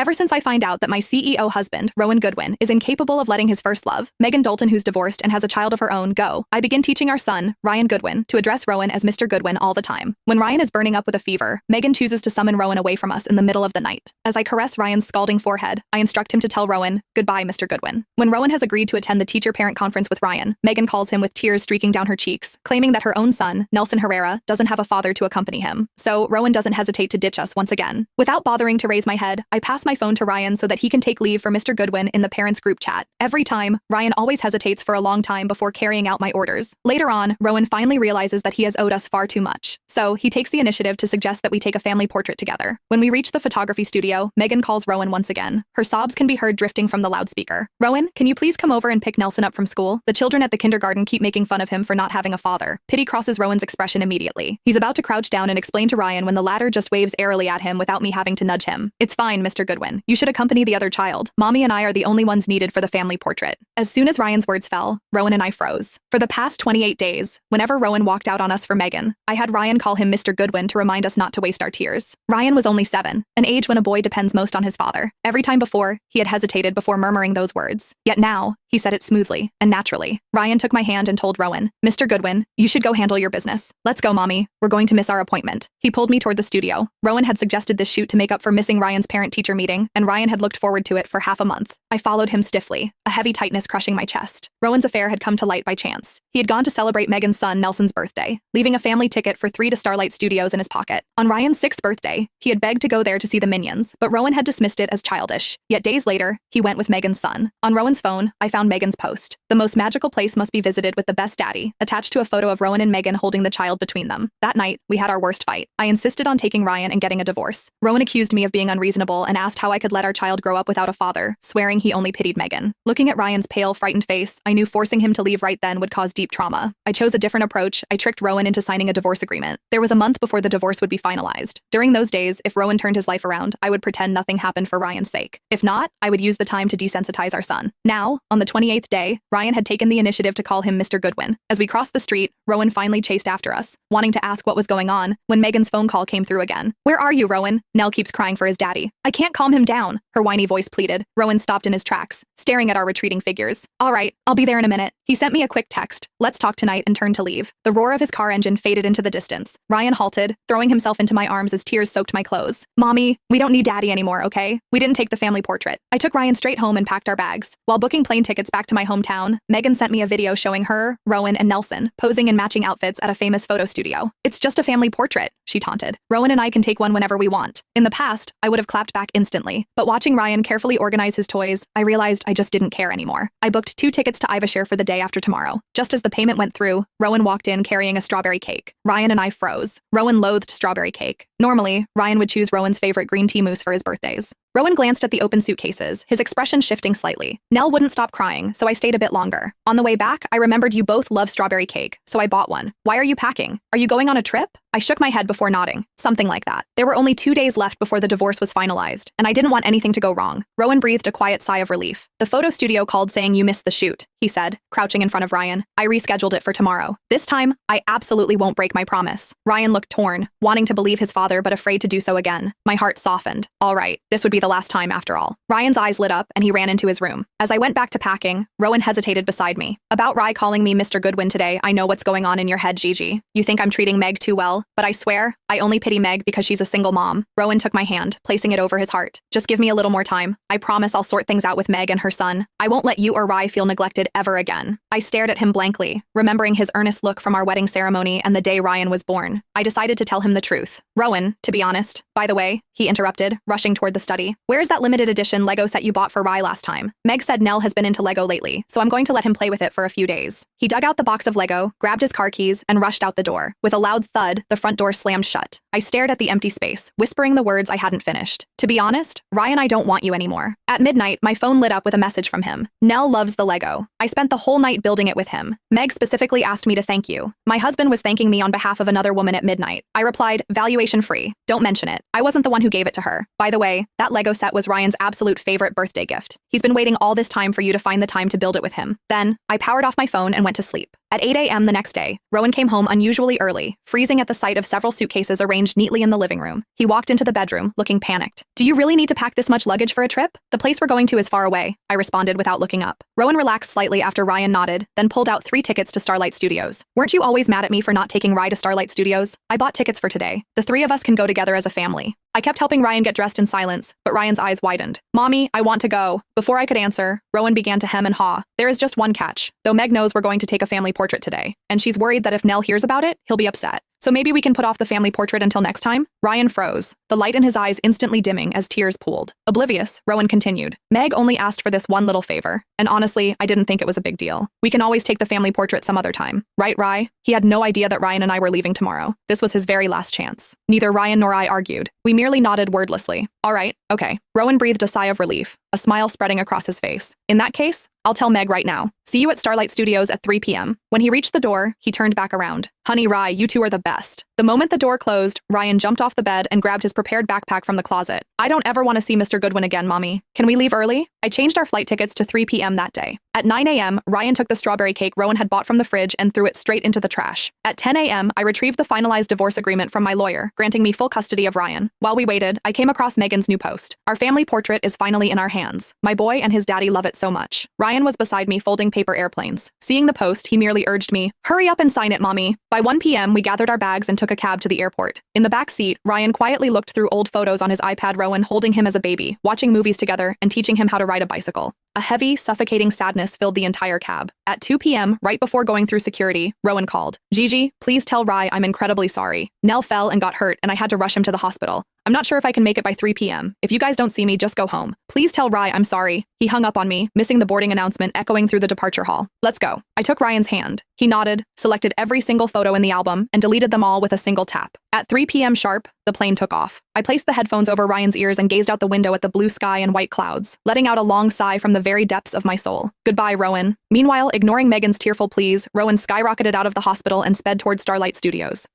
Ever since I find out that my CEO husband, Rowan Goodwin, is incapable of letting his first love, Megan Dalton, who's divorced and has a child of her own, go, I begin teaching our son, Ryan Goodwin, to address Rowan as Mr. Goodwin all the time. When Ryan is burning up with a fever, Megan chooses to summon Rowan away from us in the middle of the night. As I caress Ryan's scalding forehead, I instruct him to tell Rowan, goodbye, Mr. Goodwin. When Rowan has agreed to attend the teacher-parent conference with Ryan, Megan calls him with tears streaking down her cheeks, claiming that her own son, Nelson Herrera, doesn't have a father to accompany him. So Rowan doesn't hesitate to ditch us once again. Without bothering to raise my head, I pass my phone to Ryan so that he can take leave for Mr. Goodwin in the parents' group chat. Every time, Ryan always hesitates for a long time before carrying out my orders. Later on, Rowan finally realizes that he has owed us far too much. So he takes the initiative to suggest that we take a family portrait together. When we reach the photography studio, Megan calls Rowan once again. Her sobs can be heard drifting from the loudspeaker. Rowan, can you please come over and pick Nelson up from school? The children at the kindergarten keep making fun of him for not having a father. Pity crosses Rowan's expression immediately. He's about to crouch down and explain to Ryan when the latter just waves airily at him without me having to nudge him. It's fine, Mr. Goodwin. You should accompany the other child. Mommy and I are the only ones needed for the family portrait. As soon as Ryan's words fell, Rowan and I froze. For the past 28 days, whenever Rowan walked out on us for Megan, I had Ryan call him Mr. Goodwin to remind us not to waste our tears. Ryan was only 7, an age when a boy depends most on his father. Every time before, he had hesitated before murmuring those words. Yet now, he said it smoothly and naturally. Ryan took my hand and told Rowan, Mr. Goodwin, you should go handle your business. Let's go, Mommy. We're going to miss our appointment. He pulled me toward the studio. Rowan had suggested this shoot to make up for missing Ryan's parent-teacher meeting, and Ryan had looked forward to it for half a month. I followed him stiffly, a heavy tightness crushing my chest. Rowan's affair had come to light by chance. He had gone to celebrate Megan's son Nelson's birthday, leaving a family ticket for 3 to Starlight Studios in his pocket. On Ryan's 6th birthday, he had begged to go there to see the Minions, but Rowan had dismissed it as childish. Yet days later, he went with Megan's son. On Rowan's phone, I found Megan's post. The most magical place must be visited with the best daddy, attached to a photo of Rowan and Megan holding the child between them. That night, we had our worst fight. I insisted on taking Ryan and getting a divorce. Rowan accused me of being unreasonable and asked how I could let our child grow up without a father, swearing he only pitied Megan. Looking at Ryan's pale, frightened face, I knew forcing him to leave right then would cause deep trauma. I chose a different approach. I tricked Rowan into signing a divorce agreement. There was a month before the divorce would be finalized. During those days, if Rowan turned his life around, I would pretend nothing happened for Ryan's sake. If not, I would use the time to desensitize our son. Now, on the 28th day, Ryan had taken the initiative to call him Mr. Goodwin. As we crossed the street, Rowan finally chased after us, wanting to ask what was going on, when Megan's phone call came through again. Where are you, Rowan? Nell keeps crying for his daddy. I can't calm him down, her whiny voice pleaded. Rowan stopped in his tracks, staring at our retreating figures. All right, I'll be there in a minute. He sent me a quick text. Let's talk tonight, and turned to leave. The roar of his car engine faded into the distance. Ryan halted, throwing himself into my arms as tears soaked my clothes. Mommy, we don't need daddy anymore, okay? We didn't take the family portrait. I took Ryan straight home and packed our bags. While booking plane tickets back to my hometown, Megan sent me a video showing her, Rowan, and Nelson posing in matching outfits at a famous photo studio. It's just a family portrait, she taunted. Rowan and I can take one whenever we want. In the past, I would have clapped back instantly. But watching Ryan carefully organize his toys, I realized I just didn't care anymore. I booked 2 tickets to Ivashare for the day after tomorrow. Just as the payment went through, Rowan walked in carrying a strawberry cake. Ryan and I froze. Rowan loathed strawberry cake. Normally, Ryan would choose Rowan's favorite green tea mousse for his birthdays. Rowan glanced at the open suitcases, his expression shifting slightly. Nell wouldn't stop crying, so I stayed a bit longer. On the way back, I remembered you both love strawberry cake, so I bought one. Why are you packing? Are you going on a trip? I shook my head before nodding. Something like that. There were only 2 days left before the divorce was finalized, and I didn't want anything to go wrong. Rowan breathed a quiet sigh of relief. The photo studio called saying you missed the shoot, he said, crouching in front of Ryan. I rescheduled it for tomorrow. This time, I absolutely won't break my promise. Ryan looked torn, wanting to believe his father but afraid to do so again. My heart softened. All right, this would be the last time after all. Ryan's eyes lit up and he ran into his room. As I went back to packing, Rowan hesitated beside me. About Rye calling me Mr. Goodwin today, I know what's going on in your head, Gigi. You think I'm treating Meg too well, but I swear, I only pity Meg because she's a single mom. Rowan took my hand, placing it over his heart. Just give me a little more time. I promise I'll sort things out with Meg and her son. I won't let you or Rye feel neglected ever again. I stared at him blankly, remembering his earnest look from our wedding ceremony and the day Ryan was born. I decided to tell him the truth. Rowan, to be honest. By the way, he interrupted, rushing toward the study. Where's that limited edition Lego set you bought for Rye last time? Meg said Nell has been into Lego lately, so I'm going to let him play with it for a few days. He dug out the box of Lego, grabbed his car keys, and rushed out the door. With a loud thud, the front door slammed shut. I stared at the empty space, whispering the words I hadn't finished. To be honest, Ryan, I don't want you anymore. At midnight, my phone lit up with a message from him. Nell loves the Lego. I spent the whole night building it with him. Meg specifically asked me to thank you. My husband was thanking me on behalf of another woman at midnight. I replied, valuation free. Don't mention it. I wasn't the one who gave it to her. By the way, that Lego set was Ryan's absolute favorite birthday gift. He's been waiting all this time for you to find the time to build it with him. Then, I powered off my phone and went to sleep. At 8 a.m. the next day, Rowan came home unusually early, freezing at the sight of several suitcases arranged neatly in the living room. He walked into the bedroom, looking panicked. Do you really need to pack this much luggage for a trip? The place we're going to is far away, I responded without looking up. Rowan relaxed slightly after Ryan nodded, then pulled out 3 tickets to Starlight Studios. Weren't you always mad at me for not taking Rye to Starlight Studios? I bought tickets for today. The 3 of us can go together as a family. I kept helping Ryan get dressed in silence, but Ryan's eyes widened. Mommy, I want to go. Before I could answer, Rowan began to hem and haw. There is just one catch. Though Meg knows we're going to take a family portrait today, and she's worried that if Nell hears about it, he'll be upset. So maybe we can put off the family portrait until next time? Ryan froze, the light in his eyes instantly dimming as tears pooled. Oblivious, Rowan continued. Meg only asked for this one little favor, and honestly, I didn't think it was a big deal. We can always take the family portrait some other time. Right, Rye? He had no idea that Ryan and I were leaving tomorrow. This was his very last chance. Neither Ryan nor I argued. We merely nodded wordlessly. All right, okay. Rowan breathed a sigh of relief, a smile spreading across his face. In that case, I'll tell Meg right now. See you at Starlight Studios at 3 p.m. When he reached the door, he turned back around. Honey, Rye, you two are the best. The moment the door closed, Ryan jumped off the bed and grabbed his prepared backpack from the closet. I don't ever want to see Mr. Goodwin again, Mommy. Can we leave early? I changed our flight tickets to 3 p.m. that day. At 9 a.m., Ryan took the strawberry cake Rowan had bought from the fridge and threw it straight into the trash. At 10 a.m., I retrieved the finalized divorce agreement from my lawyer, granting me full custody of Ryan. While we waited, I came across Megan's new post. Our family portrait is finally in our hands. My boy and his daddy love it so much. Ryan was beside me folding paper airplanes. Seeing the post, he merely urged me, hurry up and sign it, Mommy. By 1 p.m., we gathered our bags and took a cab to the airport. In the back seat, Ryan quietly looked through old photos on his iPad, Rowan holding him as a baby, watching movies together, and teaching him how to ride a bicycle. A heavy, suffocating sadness filled the entire cab. At 2 p.m., right before going through security, Rowan called. Gigi, please tell Rye I'm incredibly sorry. Nell fell and got hurt, and I had to rush him to the hospital. I'm not sure if I can make it by 3 p.m. If you guys don't see me, just go home. Please tell Rye I'm sorry. He hung up on me, missing the boarding announcement echoing through the departure hall. Let's go. I took Ryan's hand. He nodded, selected every single photo in the album, and deleted them all with a single tap. At 3 p.m. sharp, the plane took off. I placed the headphones over Ryan's ears and gazed out the window at the blue sky and white clouds, letting out a long sigh from the very depths of my soul. Goodbye, Rowan. Meanwhile, ignoring Megan's tearful pleas, Rowan skyrocketed out of the hospital and sped toward Starlight Studios.